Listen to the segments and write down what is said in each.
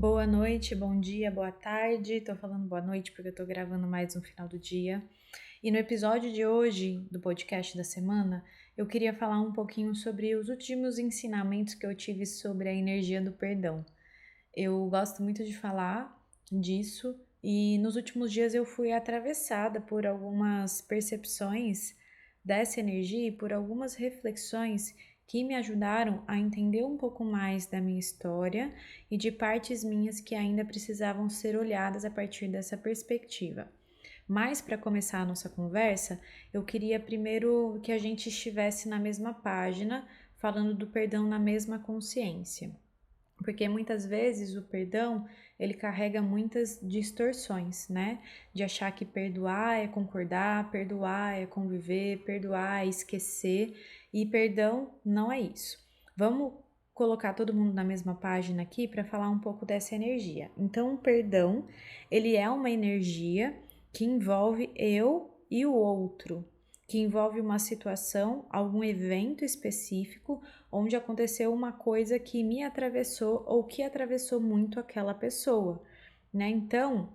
Boa noite, bom dia, boa tarde. Tô falando boa noite porque eu tô gravando mais no final do dia. E no episódio de hoje do podcast da semana, eu queria falar um pouquinho sobre os últimos ensinamentos que eu tive sobre a energia do perdão. Eu gosto muito de falar disso e nos últimos dias eu fui atravessada por algumas percepções dessa energia e por algumas reflexões que me ajudaram a entender um pouco mais da minha história e de partes minhas que ainda precisavam ser olhadas a partir dessa perspectiva. Mas para começar a nossa conversa, eu queria primeiro que a gente estivesse na mesma página, falando do perdão na mesma consciência. Porque muitas vezes o perdão, ele carrega muitas distorções, né? De achar que perdoar é concordar, perdoar é conviver, perdoar é esquecer, e perdão não é isso. Vamos colocar todo mundo na mesma página aqui para falar um pouco dessa energia. Então, o perdão, ele é uma energia que envolve eu e o outro, que envolve uma situação, algum evento específico onde aconteceu uma coisa que me atravessou ou que atravessou muito aquela pessoa, né? Então,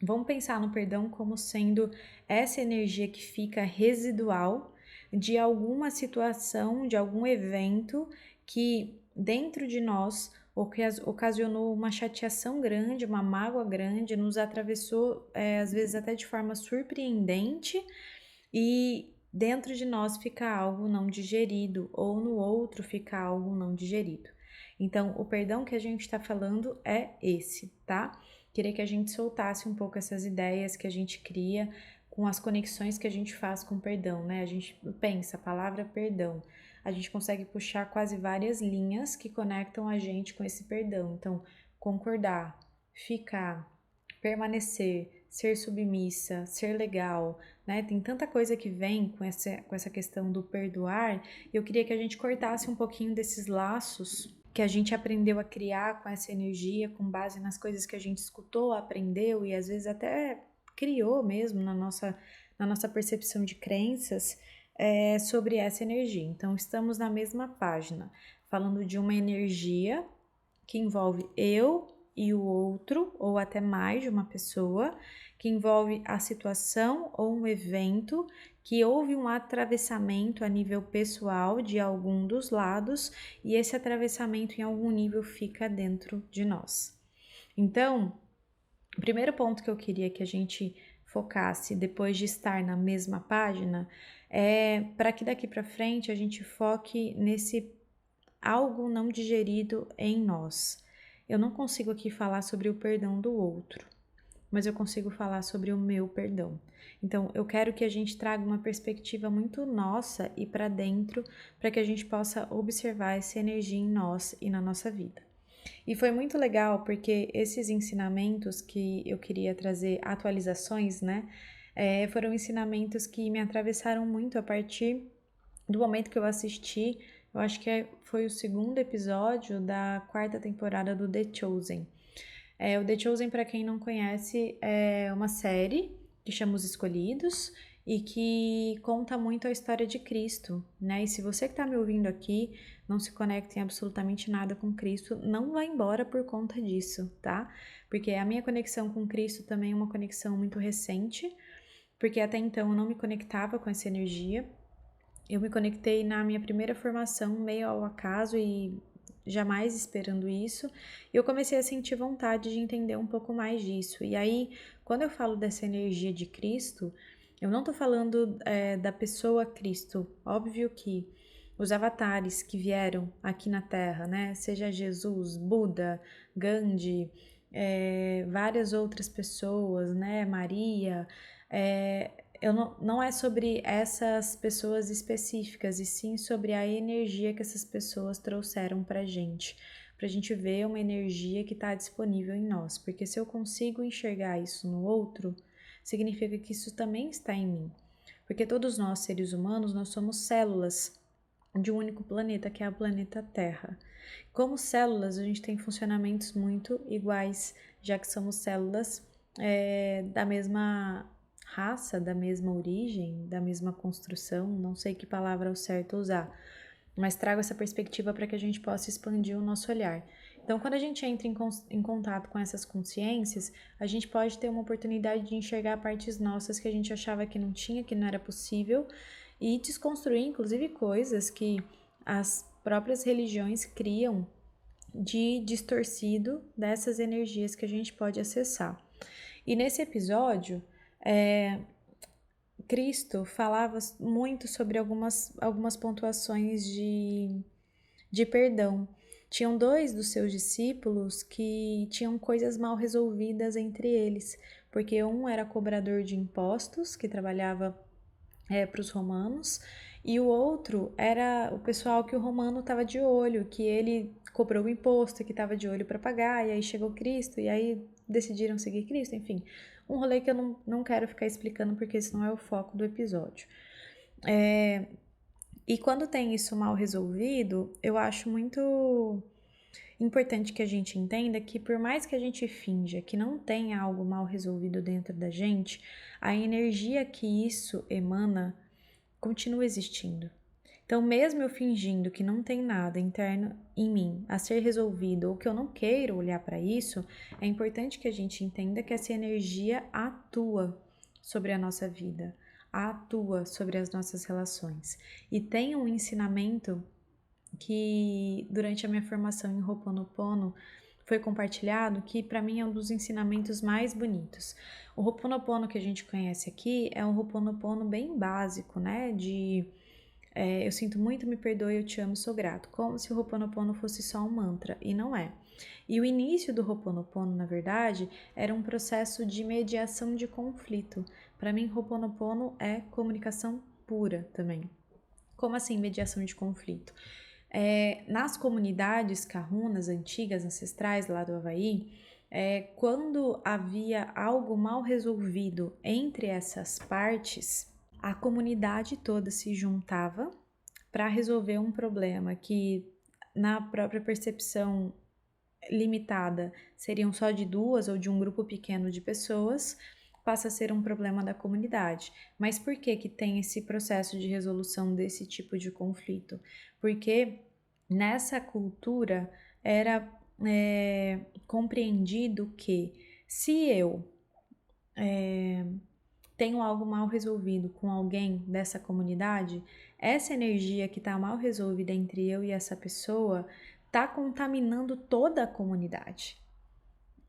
vamos pensar no perdão como sendo essa energia que fica residual de alguma situação, de algum evento que dentro de nós ocasionou uma chateação grande, uma mágoa grande, nos atravessou, às vezes até de forma surpreendente, e dentro de nós fica algo não digerido, ou no outro fica algo não digerido. Então, o perdão que a gente está falando é esse, tá? Queria que a gente soltasse um pouco essas ideias que a gente cria com as conexões que a gente faz com o perdão, né? A gente pensa a palavra perdão, a gente consegue puxar quase várias linhas que conectam a gente com esse perdão. Então, concordar, ficar, permanecer, ser submissa, ser legal, né? Tem tanta coisa que vem com essa questão do perdoar. Eu queria que a gente cortasse um pouquinho desses laços que a gente aprendeu a criar com essa energia, com base nas coisas que a gente escutou, aprendeu e às vezes até criou mesmo na nossa percepção de crenças sobre essa energia. Então, estamos na mesma página, falando de uma energia que envolve eu e o outro, ou até mais de uma pessoa, que envolve a situação ou um evento que houve um atravessamento a nível pessoal de algum dos lados e esse atravessamento em algum nível fica dentro de nós. Então, o primeiro ponto que eu queria que a gente focasse depois de estar na mesma página é para que daqui para frente a gente foque nesse algo não digerido em nós. Eu não consigo aqui falar sobre o perdão do outro, mas eu consigo falar sobre o meu perdão. Então, eu quero que a gente traga uma perspectiva muito nossa e para dentro, para que a gente possa observar essa energia em nós e na nossa vida. E foi muito legal porque esses ensinamentos que eu queria trazer atualizações, né, foram ensinamentos que me atravessaram muito a partir do momento que eu assisti. Eu acho que foi o segundo episódio da quarta temporada do The Chosen. O The Chosen, para quem não conhece, é uma série que chama Os Escolhidos e que conta muito a história de Cristo, né? E se você que está me ouvindo aqui não se conecta em absolutamente nada com Cristo, não vá embora por conta disso, tá? Porque a minha conexão com Cristo também é uma conexão muito recente, porque até então eu não me conectava com essa energia. Eu me conectei na minha primeira formação, meio ao acaso e jamais esperando isso. E eu comecei a sentir vontade de entender um pouco mais disso. E aí, quando eu falo dessa energia de Cristo, eu não tô falando da pessoa Cristo. Óbvio que os avatares que vieram aqui na Terra, né? Seja Jesus, Buda, Gandhi, várias outras pessoas, né? Maria, não é sobre essas pessoas específicas, e sim sobre a energia que essas pessoas trouxeram pra gente ver uma energia que está disponível em nós, porque se eu consigo enxergar isso no outro, significa que isso também está em mim, porque todos nós, seres humanos, nós somos células de um único planeta, que é o planeta Terra. Como células, a gente tem funcionamentos muito iguais, já que somos células da mesma raça, da mesma origem, da mesma construção, não sei que palavra é o certo usar, mas trago essa perspectiva para que a gente possa expandir o nosso olhar. Então, quando a gente entra em contato com essas consciências, a gente pode ter uma oportunidade de enxergar partes nossas que a gente achava que não tinha, que não era possível, e desconstruir, inclusive, coisas que as próprias religiões criam de distorcido dessas energias que a gente pode acessar. E nesse episódio, Cristo falava muito sobre algumas pontuações de perdão. Tinham 2 dos seus discípulos que tinham coisas mal resolvidas entre eles, porque um era cobrador de impostos, que trabalhava para os romanos, e o outro era o pessoal que o romano estava de olho, que ele cobrou o imposto, que estava de olho para pagar, e aí chegou Cristo, e aí decidiram seguir Cristo, enfim. Um rolê que eu não quero ficar explicando, porque esse não é o foco do episódio. E quando tem isso mal resolvido, eu acho muito importante que a gente entenda que por mais que a gente finja que não tem algo mal resolvido dentro da gente, a energia que isso emana continua existindo. Então, mesmo eu fingindo que não tem nada interno em mim a ser resolvido ou que eu não queiro olhar para isso, é importante que a gente entenda que essa energia atua sobre a nossa vida, atua sobre as nossas relações. E tem um ensinamento que durante a minha formação em Ho'oponopono foi compartilhado, que para mim é um dos ensinamentos mais bonitos. O Ho'oponopono que a gente conhece aqui é um Ho'oponopono bem básico, né? Eu sinto muito, me perdoe, eu te amo, sou grato. Como se o Ho'oponopono fosse só um mantra, e não é. E o início do Ho'oponopono, na verdade, era um processo de mediação de conflito. Para mim, Ho'oponopono é comunicação pura também. Como assim mediação de conflito? Nas comunidades kahunas antigas, ancestrais lá do Havaí, quando havia algo mal resolvido entre essas partes, a comunidade toda se juntava para resolver um problema que, na própria percepção limitada, seriam só de 2 ou de um grupo pequeno de pessoas, passa a ser um problema da comunidade. Mas por que que tem esse processo de resolução desse tipo de conflito? Porque nessa cultura era compreendido que se eu tenho algo mal resolvido com alguém dessa comunidade, essa energia que está mal resolvida entre eu e essa pessoa está contaminando toda a comunidade.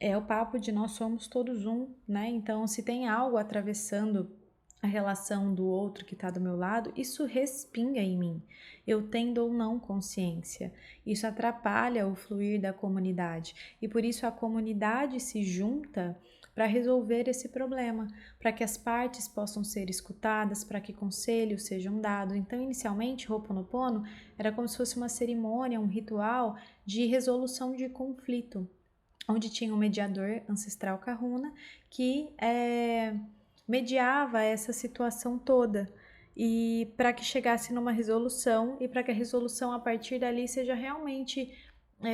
É o papo de nós somos todos um, né? Então, se tem algo atravessando a relação do outro que está do meu lado, isso respinga em mim. Eu tendo ou não consciência. Isso atrapalha o fluir da comunidade. E por isso a comunidade se junta para resolver esse problema, para que as partes possam ser escutadas, para que conselhos sejam dados. Então, inicialmente, Ho'oponopono era como se fosse uma cerimônia, um ritual de resolução de conflito, onde tinha um mediador ancestral Kahuna que mediava essa situação toda, e para que chegasse numa resolução e para que a resolução a partir dali seja realmente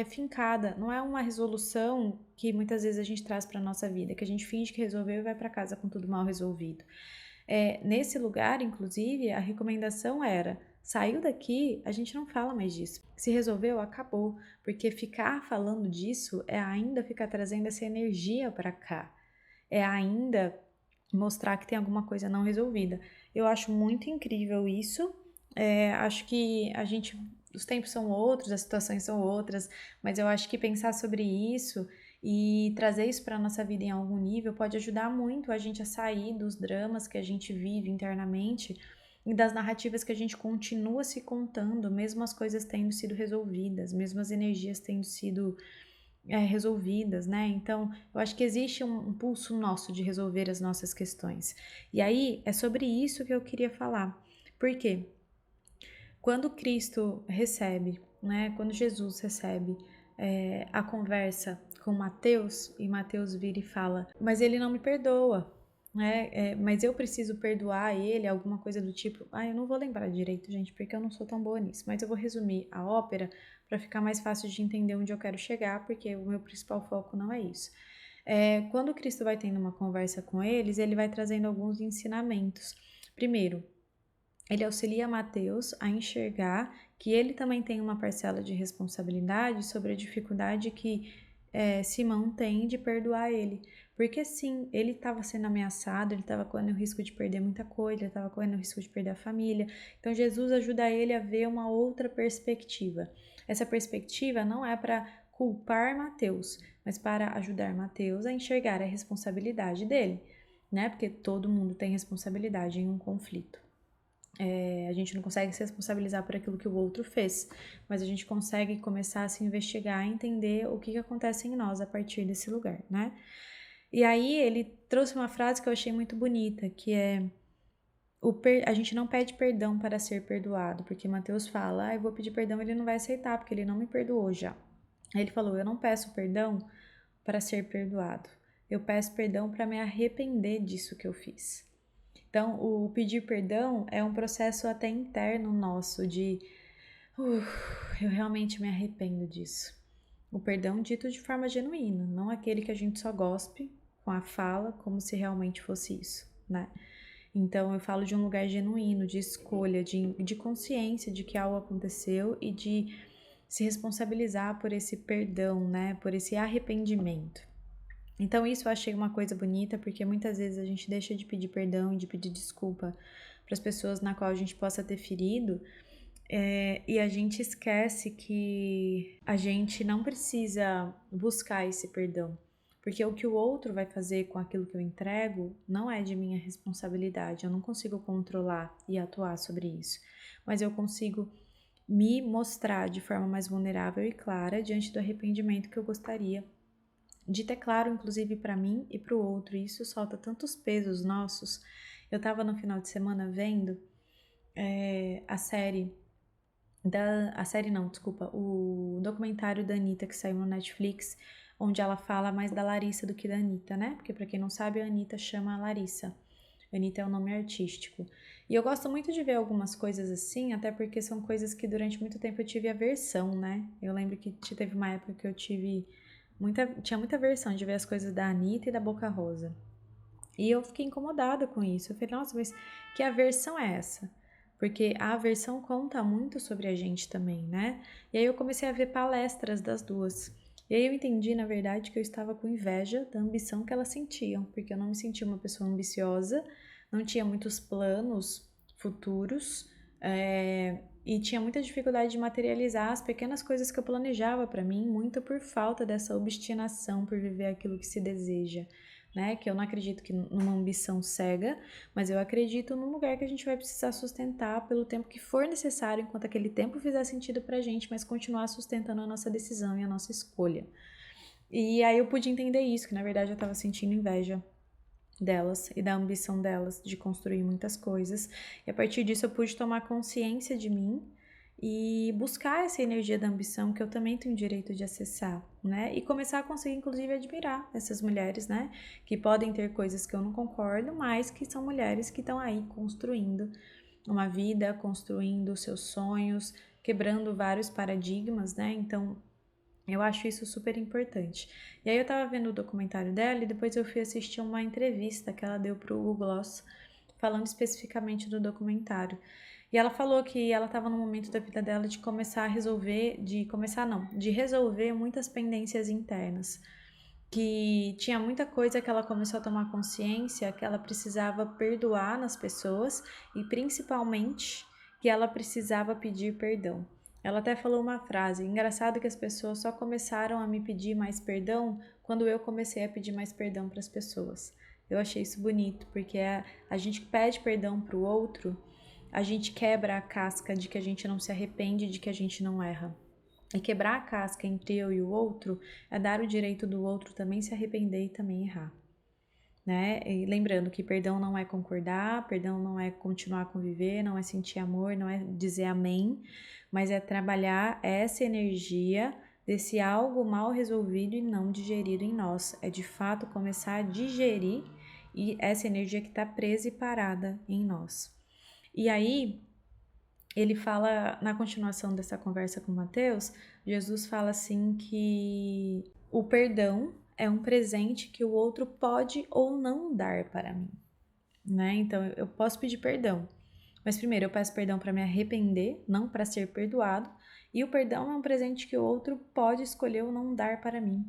fincada. Não é uma resolução que muitas vezes a gente traz para a nossa vida, que a gente finge que resolveu e vai para casa com tudo mal resolvido. Nesse lugar, inclusive, a recomendação era: saiu daqui, a gente não fala mais disso. Se resolveu, acabou. Porque ficar falando disso é ainda ficar trazendo essa energia para cá. É ainda mostrar que tem alguma coisa não resolvida. Eu acho muito incrível isso. Acho que os tempos são outros, as situações são outras, mas eu acho que pensar sobre isso e trazer isso para a nossa vida em algum nível pode ajudar muito a gente a sair dos dramas que a gente vive internamente e das narrativas que a gente continua se contando, mesmo as coisas tendo sido resolvidas, mesmo as energias tendo sido resolvidas, né? Então, eu acho que existe um pulso nosso de resolver as nossas questões. E aí, é sobre isso que eu queria falar. Por quê? Quando Cristo recebe, né? Quando Jesus recebe a conversa com Mateus, e Mateus vira e fala: mas ele não me perdoa, né? Mas eu preciso perdoar ele, alguma coisa do tipo. Eu não vou lembrar direito, gente, porque eu não sou tão boa nisso, mas eu vou resumir a ópera para ficar mais fácil de entender onde eu quero chegar, porque o meu principal foco não é isso. Quando Cristo vai tendo uma conversa com eles, ele vai trazendo alguns ensinamentos. Primeiro, ele auxilia Mateus a enxergar que ele também tem uma parcela de responsabilidade sobre a dificuldade que Simão tem de perdoar ele. Porque sim, ele estava sendo ameaçado, ele estava correndo o risco de perder muita coisa, ele estava correndo o risco de perder a família. Então Jesus ajuda ele a ver uma outra perspectiva. Essa perspectiva não é para culpar Mateus, mas para ajudar Mateus a enxergar a responsabilidade dele, né? Porque todo mundo tem responsabilidade em um conflito. A gente não consegue se responsabilizar por aquilo que o outro fez, mas a gente consegue começar a se investigar, entender o que acontece em nós a partir desse lugar, né? E aí ele trouxe uma frase que eu achei muito bonita, que é a gente não pede perdão para ser perdoado, porque Mateus fala, eu vou pedir perdão, ele não vai aceitar, porque ele não me perdoou já. Aí ele falou, eu não peço perdão para ser perdoado, eu peço perdão para me arrepender disso que eu fiz. Então, o pedir perdão é um processo até interno nosso de eu realmente me arrependo disso. O perdão dito de forma genuína, não aquele que a gente só gospe com a fala como se realmente fosse isso, né? Então, eu falo de um lugar genuíno, de escolha, de consciência de que algo aconteceu e de se responsabilizar por esse perdão, né? Por esse arrependimento. Então isso eu achei uma coisa bonita, porque muitas vezes a gente deixa de pedir perdão e de pedir desculpa para as pessoas na qual a gente possa ter ferido, e a gente esquece que a gente não precisa buscar esse perdão, porque o que o outro vai fazer com aquilo que eu entrego não é de minha responsabilidade, eu não consigo controlar e atuar sobre isso, mas eu consigo me mostrar de forma mais vulnerável e clara diante do arrependimento que eu gostaria de ter claro, inclusive para mim e para o outro. E isso solta tantos pesos nossos. Eu tava no final de semana vendo o documentário da Anitta que saiu no Netflix, onde ela fala mais da Larissa do que da Anitta, né? Porque pra quem não sabe, a Anitta chama a Larissa. Anitta é o nome artístico. E eu gosto muito de ver algumas coisas assim, até porque são coisas que durante muito tempo eu tive aversão, né? Eu lembro que teve uma época que eu tinha muita aversão de ver as coisas da Anitta e da Boca Rosa. E eu fiquei incomodada com isso. Eu falei, nossa, mas que aversão é essa? Porque a aversão conta muito sobre a gente também, né? E aí eu comecei a ver palestras das duas. E aí eu entendi, na verdade, que eu estava com inveja da ambição que elas sentiam, porque eu não me sentia uma pessoa ambiciosa, não tinha muitos planos futuros, e tinha muita dificuldade de materializar as pequenas coisas que eu planejava para mim, muito por falta dessa obstinação por viver aquilo que se deseja. Né? Que eu não acredito que numa ambição cega, mas eu acredito num lugar que a gente vai precisar sustentar pelo tempo que for necessário, enquanto aquele tempo fizer sentido pra gente, mas continuar sustentando a nossa decisão e a nossa escolha. E aí eu pude entender isso, que na verdade eu tava sentindo inveja delas e da ambição delas de construir muitas coisas. E a partir disso eu pude tomar consciência de mim e buscar essa energia da ambição que eu também tenho direito de acessar, né? E começar a conseguir, inclusive, admirar essas mulheres, né? Que podem ter coisas que eu não concordo, mas que são mulheres que estão aí construindo uma vida, construindo seus sonhos, quebrando vários paradigmas, né? Então, eu acho isso super importante. E aí eu tava vendo o documentário dela e depois eu fui assistir uma entrevista que ela deu pro Google Gloss, falando especificamente do documentário. E ela falou que ela estava no momento da vida dela de começar a resolver, de resolver muitas pendências internas. Que tinha muita coisa que ela começou a tomar consciência que ela precisava perdoar nas pessoas e principalmente que ela precisava pedir perdão. Ela até falou uma frase: engraçado que as pessoas só começaram a me pedir mais perdão quando eu comecei a pedir mais perdão para as pessoas. Eu achei isso bonito, porque a gente pede perdão para o outro, a gente quebra a casca de que a gente não se arrepende, de que a gente não erra. E quebrar a casca entre eu e o outro é dar o direito do outro também se arrepender e também errar. Né? E lembrando que perdão não é concordar, perdão não é continuar a conviver, não é sentir amor, não é dizer amém, mas é trabalhar essa energia desse algo mal resolvido e não digerido em nós. É de fato começar a digerir e essa energia que está presa e parada em nós. E aí, ele fala, na continuação dessa conversa com Mateus, Jesus fala assim que o perdão é um presente que o outro pode ou não dar para mim, né? Então, eu posso pedir perdão, Mas primeiro eu peço perdão para me arrepender, não para ser perdoado. E o perdão é um presente que o outro pode escolher ou não dar para mim.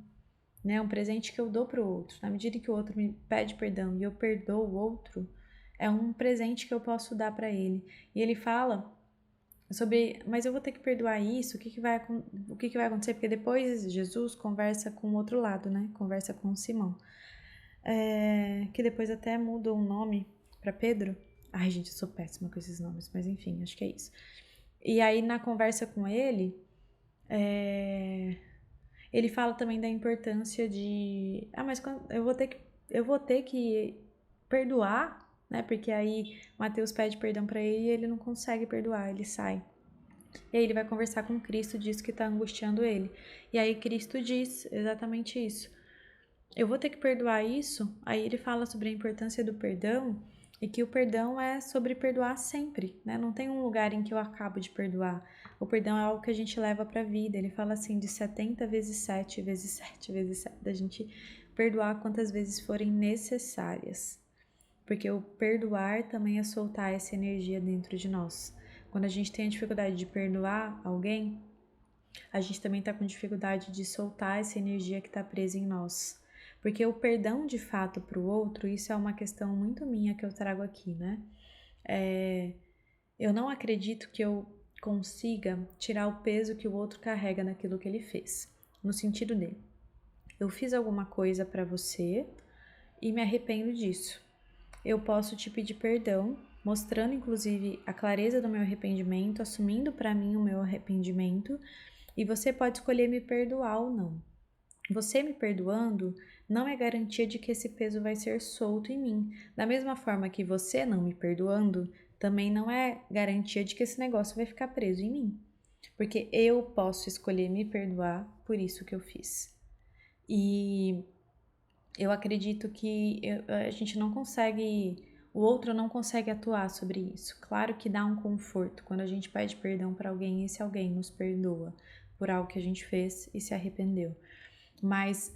Né? É um presente que eu dou para o outro. Na medida que o outro me pede perdão e eu perdoo o outro, é um presente que eu posso dar para ele. E ele fala sobre, mas eu vou ter que perdoar isso, o que vai acontecer? Porque depois Jesus conversa com o outro lado, né? Conversa com Simão. Que depois até muda o nome para Pedro. Ai, gente, eu sou péssima com esses nomes, mas enfim, acho que é isso. E aí, na conversa com ele, ele fala também da importância de... mas eu vou ter que perdoar, né? Porque aí Mateus pede perdão para ele e ele não consegue perdoar, ele sai. E aí ele vai conversar com Cristo, diz que tá angustiando ele. E aí Cristo diz exatamente isso. Eu vou ter que perdoar isso. Aí ele fala sobre a importância do perdão e que o perdão é sobre perdoar sempre, né? Não tem um lugar em que eu acabo de perdoar. O perdão é algo que a gente leva para a vida. Ele fala assim de 70 vezes 7 vezes 7 vezes 7, da gente perdoar quantas vezes forem necessárias. Porque o perdoar também é soltar essa energia dentro de nós. Quando a gente tem a dificuldade de perdoar alguém, a gente também está com dificuldade de soltar essa energia que está presa em nós. Porque o perdão de fato para o outro, isso é uma questão muito minha que eu trago aqui, né? Eu não acredito que eu consiga tirar o peso que o outro carrega naquilo que ele fez. No sentido de, eu fiz alguma coisa para você e me arrependo disso. Eu posso te pedir perdão, mostrando inclusive a clareza do meu arrependimento, assumindo para mim o meu arrependimento, e você pode escolher me perdoar ou não. Você me perdoando não é garantia de que esse peso vai ser solto em mim. Da mesma forma que você não me perdoando, também não é garantia de que esse negócio vai ficar preso em mim. Porque eu posso escolher me perdoar por isso que eu fiz. E eu acredito que a gente não consegue, o outro não consegue atuar sobre isso. Claro que dá um conforto quando a gente pede perdão para alguém e esse alguém nos perdoa por algo que a gente fez e se arrependeu. Mas,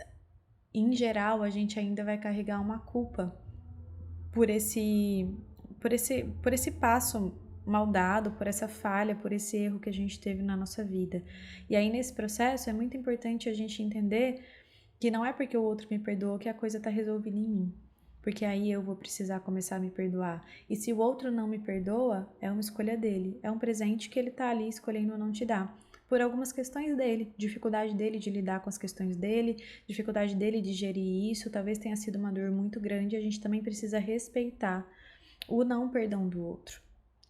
em geral, a gente ainda vai carregar uma culpa por esse passo mal dado, por essa falha, por esse erro que a gente teve na nossa vida. E aí, nesse processo, é muito importante a gente entender que não é porque o outro me perdoou que a coisa tá resolvida em mim. Porque aí eu vou precisar começar a me perdoar. E se o outro não me perdoa, é uma escolha dele. É um presente que ele tá ali escolhendo não te dar. Por algumas questões dele, dificuldade dele de lidar com as questões dele, dificuldade dele de gerir isso, talvez tenha sido uma dor muito grande. A gente também precisa respeitar o não perdão do outro.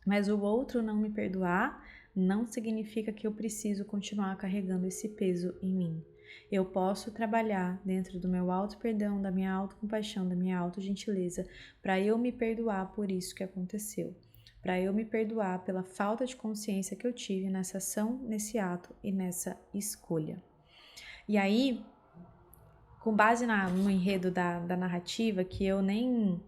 Mas o outro não me perdoar não significa que eu preciso continuar carregando esse peso em mim. Eu posso trabalhar dentro do meu auto-perdão, da minha autocompaixão, da minha auto-gentileza, para eu me perdoar por isso que aconteceu. Para eu me perdoar pela falta de consciência que eu tive nessa ação, nesse ato e nessa escolha. E aí, com base no enredo da narrativa, que eu nem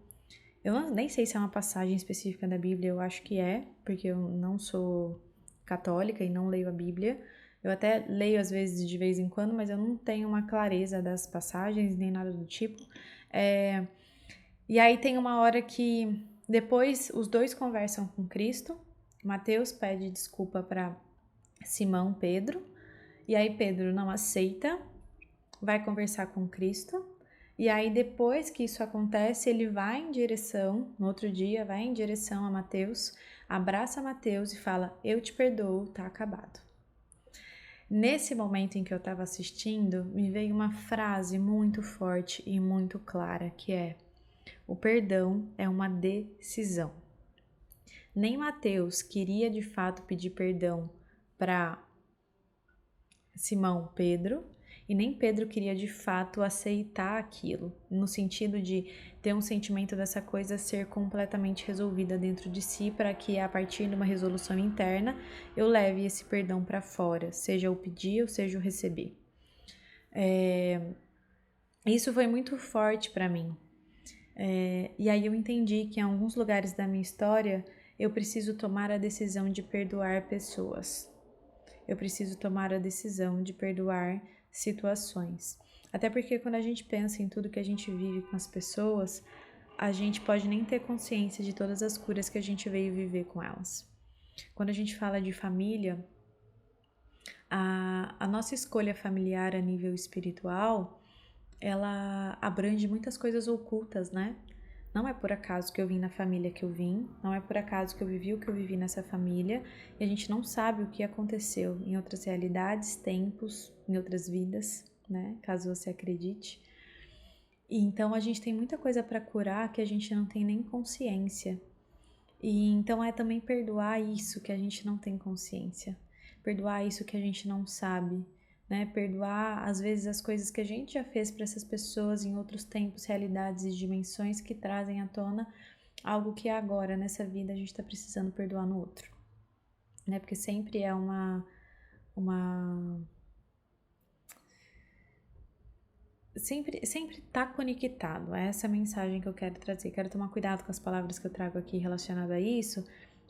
sei se é uma passagem específica da Bíblia, eu acho que é, porque eu não sou católica e não leio a Bíblia. Eu até leio às vezes de vez em quando, mas eu não tenho uma clareza das passagens nem nada do tipo. E aí tem uma hora que depois os dois conversam com Cristo. Mateus pede desculpa para Simão Pedro, e aí Pedro não aceita, vai conversar com Cristo. E aí, depois que isso acontece, ele vai em direção, no outro dia, vai em direção a Mateus, abraça Mateus e fala: Eu te perdoo, tá acabado. Nesse momento em que eu estava assistindo, me veio uma frase muito forte e muito clara, que é: o perdão é uma decisão. Nem Mateus queria de fato pedir perdão para Simão Pedro, e nem Pedro queria de fato aceitar aquilo, no sentido de ter um sentimento dessa coisa ser completamente resolvida dentro de si, para que a partir de uma resolução interna eu leve esse perdão para fora, seja o pedir ou seja o receber. Isso foi muito forte para mim. E aí eu entendi que em alguns lugares da minha história eu preciso tomar a decisão de perdoar pessoas. Eu preciso tomar a decisão de perdoar situações. Até porque quando a gente pensa em tudo que a gente vive com as pessoas, a gente pode nem ter consciência de todas as curas que a gente veio viver com elas. Quando a gente fala de família, a nossa escolha familiar a nível espiritual, ela abrange muitas coisas ocultas, né? Não é por acaso que eu vim na família que eu vim, não é por acaso que eu vivi o que eu vivi nessa família, e a gente não sabe o que aconteceu em outras realidades, tempos, em outras vidas, né? Caso você acredite. E então a gente tem muita coisa para curar que a gente não tem nem consciência. E então é também perdoar isso que a gente não tem consciência, perdoar isso que a gente não sabe, né? Perdoar às vezes as coisas que a gente já fez para essas pessoas em outros tempos, realidades e dimensões que trazem à tona algo que agora nessa vida a gente está precisando perdoar no outro, né? Porque sempre é uma sempre tá conectado. É essa mensagem que eu quero trazer. Quero tomar cuidado com as palavras que eu trago aqui relacionado a isso,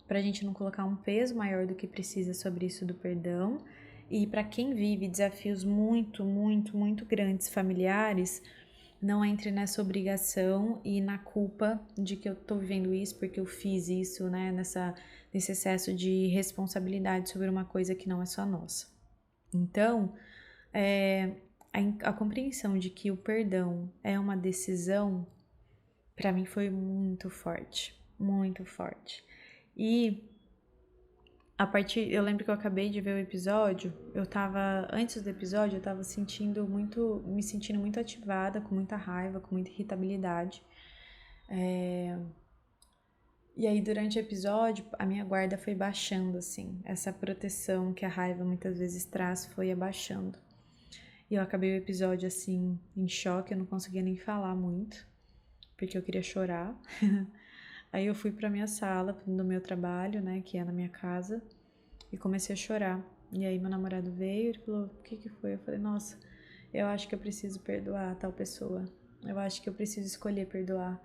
para a gente não colocar um peso maior do que precisa sobre isso do perdão. E para quem vive desafios muito, muito, muito grandes familiares, não entre nessa obrigação e na culpa de que eu tô vivendo isso porque eu fiz isso, né? Nesse excesso de responsabilidade sobre uma coisa que não é só nossa. Então, a compreensão de que o perdão é uma decisão, para mim foi muito forte, muito forte. E eu lembro que eu acabei de ver o episódio, antes do episódio, eu tava me sentindo muito ativada, com muita raiva, com muita irritabilidade. E aí, durante o episódio, a minha guarda foi baixando, assim. Essa proteção que a raiva muitas vezes traz foi abaixando. E eu acabei o episódio, assim, em choque, eu não conseguia nem falar muito, porque eu queria chorar. Aí eu fui pra minha sala, no meu trabalho, né, que é na minha casa, e comecei a chorar. E aí meu namorado veio e falou, o que que foi? Eu falei, nossa, eu acho que eu preciso perdoar tal pessoa. Eu acho que eu preciso escolher perdoar.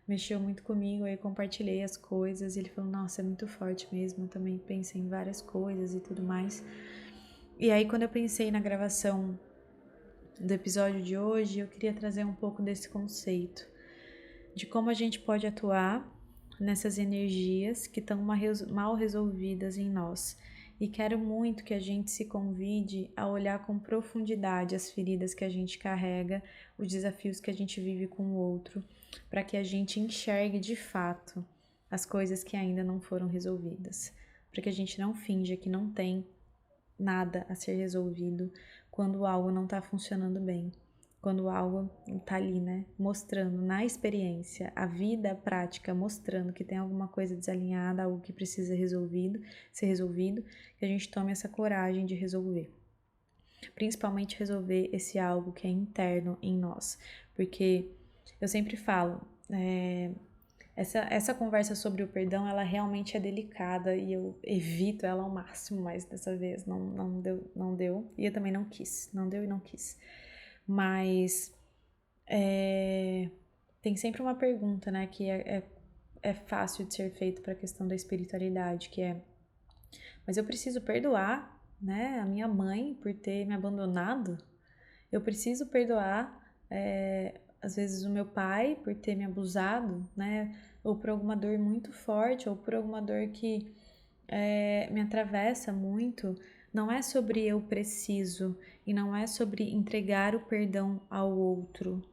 Mexeu muito comigo, aí eu compartilhei as coisas, e ele falou, nossa, é muito forte mesmo, eu também pensei em várias coisas e tudo mais. E aí quando eu pensei na gravação do episódio de hoje, eu queria trazer um pouco desse conceito de como a gente pode atuar nessas energias que estão mal resolvidas em nós. E quero muito que a gente se convide a olhar com profundidade as feridas que a gente carrega, os desafios que a gente vive com o outro, para que a gente enxergue de fato as coisas que ainda não foram resolvidas, para que a gente não finja que não tem nada a ser resolvido quando algo não está funcionando bem, quando algo está ali, né, mostrando na experiência, a vida a prática mostrando que tem alguma coisa desalinhada, algo que precisa ser resolvido, que a gente tome essa coragem de resolver. Principalmente resolver esse algo que é interno em nós, porque eu sempre falo, essa conversa sobre o perdão, ela realmente é delicada e eu evito ela ao máximo, mas dessa vez não deu e eu também não quis, não deu e não quis. Mas tem sempre uma pergunta, né, que é fácil de ser feito para a questão da espiritualidade, que é, mas eu preciso perdoar, né, a minha mãe por ter me abandonado? Eu preciso perdoar, às vezes, o meu pai por ter me abusado, né? Ou por alguma dor muito forte, ou por alguma dor que me atravessa muito. Não é sobre eu preciso e não é sobre entregar o perdão ao outro.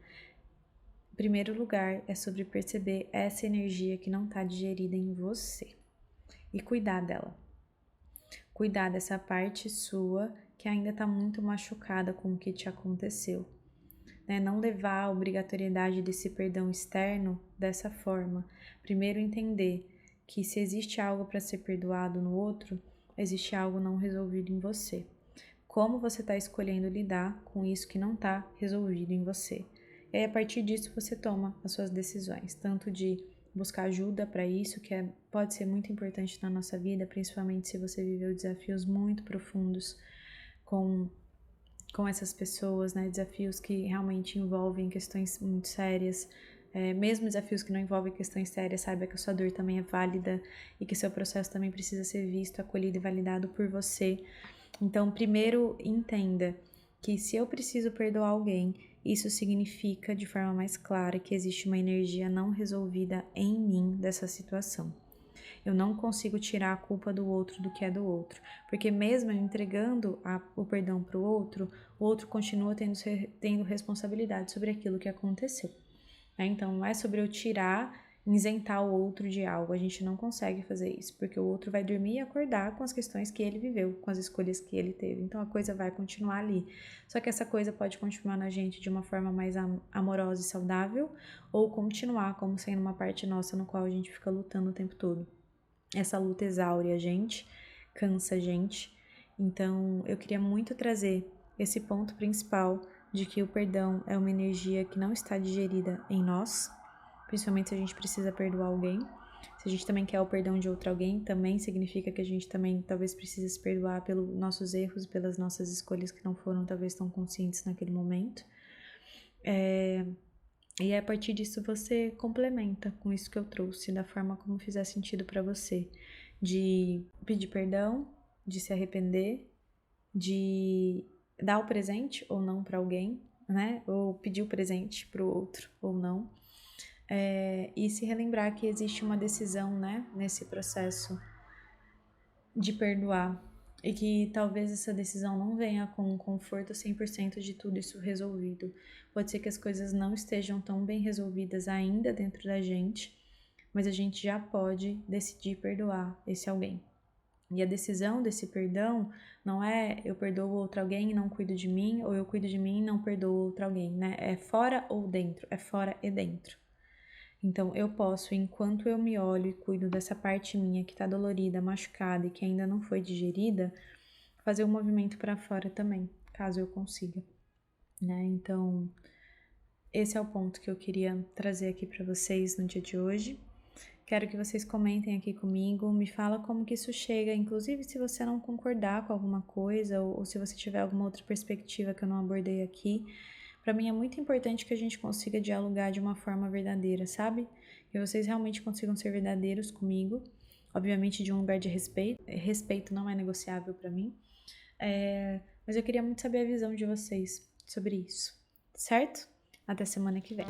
Em primeiro lugar, é sobre perceber essa energia que não está digerida em você e cuidar dela. Cuidar dessa parte sua que ainda está muito machucada com o que te aconteceu. Né? Não levar a obrigatoriedade desse perdão externo dessa forma. Primeiro entender que se existe algo para ser perdoado no outro, existe algo não resolvido em você. Como você está escolhendo lidar com isso que não está resolvido em você. E aí, a partir disso, você toma as suas decisões, tanto de buscar ajuda para isso, que pode ser muito importante na nossa vida, principalmente se você viveu desafios muito profundos com essas pessoas, né? Desafios que realmente envolvem questões muito sérias. Mesmo desafios que não envolvem questões sérias, saiba que a sua dor também é válida e que seu processo também precisa ser visto, acolhido e validado por você. Então, primeiro, entenda que se eu preciso perdoar alguém, isso significa de forma mais clara que existe uma energia não resolvida em mim dessa situação. Eu não consigo tirar a culpa do outro do que é do outro, porque mesmo eu entregando o perdão para o outro continua tendo responsabilidade sobre aquilo que aconteceu. Então, não é sobre eu tirar, isentar o outro de algo, a gente não consegue fazer isso, porque o outro vai dormir e acordar com as questões que ele viveu, com as escolhas que ele teve, então a coisa vai continuar ali. Só que essa coisa pode continuar na gente de uma forma mais amorosa e saudável, ou continuar como sendo uma parte nossa no qual a gente fica lutando o tempo todo. Essa luta exaure a gente, cansa a gente. Então, eu queria muito trazer esse ponto principal de que o perdão é uma energia que não está digerida em nós, principalmente se a gente precisa perdoar alguém. Se a gente também quer o perdão de outro alguém, também significa que a gente também talvez precise se perdoar pelos nossos erros, pelas nossas escolhas que não foram talvez tão conscientes naquele momento. E a partir disso você complementa com isso que eu trouxe, da forma como fizer sentido para você, de pedir perdão, de se arrepender, de dar o presente ou não para alguém, né? Ou pedir o presente para o outro ou não. E se relembrar que existe uma decisão, né, nesse processo de perdoar. E que talvez essa decisão não venha com um conforto 100% de tudo isso resolvido. Pode ser que as coisas não estejam tão bem resolvidas ainda dentro da gente, mas a gente já pode decidir perdoar esse alguém. E a decisão desse perdão não é eu perdoo outro alguém e não cuido de mim, ou eu cuido de mim e não perdoo outro alguém, né? É fora ou dentro, é fora e dentro. Então, eu posso, enquanto eu me olho e cuido dessa parte minha que tá dolorida, machucada e que ainda não foi digerida, fazer um movimento para fora também, caso eu consiga, né? Então, esse é o ponto que eu queria trazer aqui para vocês no dia de hoje. Quero que vocês comentem aqui comigo, me fala como que isso chega, inclusive se você não concordar com alguma coisa ou se você tiver alguma outra perspectiva que eu não abordei aqui. Para mim é muito importante que a gente consiga dialogar de uma forma verdadeira, sabe? Que vocês realmente consigam ser verdadeiros comigo, obviamente de um lugar de respeito. Respeito não é negociável para mim. Mas eu queria muito saber a visão de vocês sobre isso, certo? Até semana que vem.